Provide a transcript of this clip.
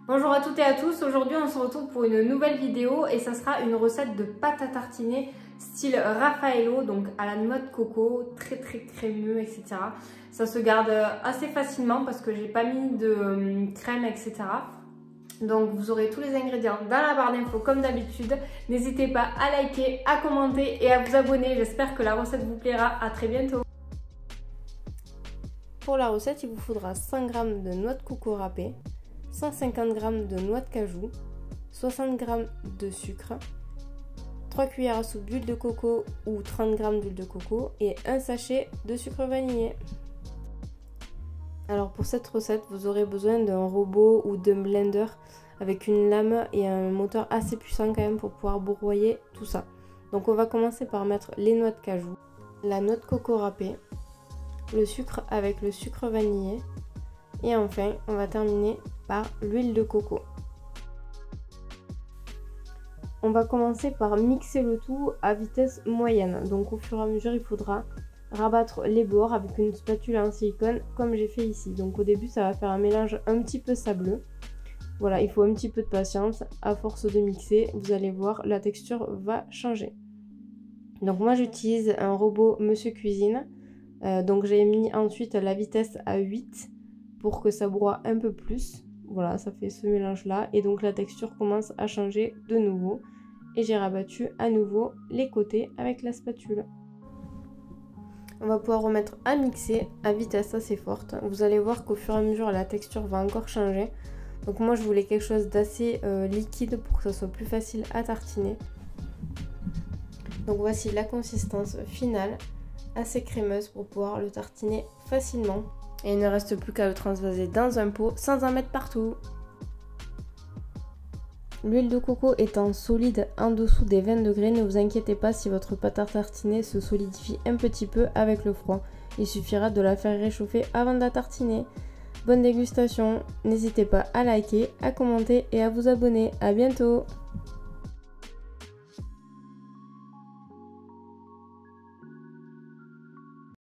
Bonjour à toutes et à tous, aujourd'hui on se retrouve pour une nouvelle vidéo et ça sera une recette de pâte à tartiner style Raffaello, donc à la noix de coco, très crémeux, etc. Ça se garde assez facilement parce que j'ai pas mis de crème, etc. Donc vous aurez tous les ingrédients dans la barre d'infos comme d'habitude. N'hésitez pas à liker, à commenter et à vous abonner. J'espère que la recette vous plaira. À très bientôt. Pour la recette, il vous faudra 100 g de noix de coco râpée, 150 g de noix de cajou, 60 g de sucre, 3 cuillères à soupe d'huile de coco ou 30 g d'huile de coco et un sachet de sucre vanillé. Alors pour cette recette, vous aurez besoin d'un robot ou d'un blender avec une lame et un moteur assez puissant quand même pour pouvoir broyer tout ça. Donc on va commencer par mettre les noix de cajou, la noix de coco râpée, le sucre avec le sucre vanillé et enfin on va terminer par l'huile de coco. On va commencer par mixer le tout à vitesse moyenne. Donc au fur et à mesure il faudra rabattre les bords avec une spatule en silicone comme j'ai fait ici. Donc au début ça va faire un mélange un petit peu sableux. Voilà, il faut un petit peu de patience. À force de mixer, vous allez voir, la texture va changer. Donc moi j'utilise un robot Monsieur Cuisine. Donc j'ai mis ensuite la vitesse à 8 pour que ça broie un peu plus. Voilà, ça fait ce mélange là et donc la texture commence à changer de nouveau. Et j'ai rabattu à nouveau les côtés avec la spatule. On va pouvoir remettre à mixer à vitesse assez forte. Vous allez voir qu'au fur et à mesure la texture va encore changer. Donc moi je voulais quelque chose d'assez liquide pour que ça soit plus facile à tartiner. Donc voici la consistance finale, assez crémeuse pour pouvoir le tartiner facilement. Et il ne reste plus qu'à le transvaser dans un pot sans en mettre partout. L'huile de coco étant solide en dessous des 20 degrés, ne vous inquiétez pas si votre pâte à tartiner se solidifie un petit peu avec le froid. Il suffira de la faire réchauffer avant de la tartiner. Bonne dégustation, n'hésitez pas à liker, à commenter et à vous abonner. À bientôt!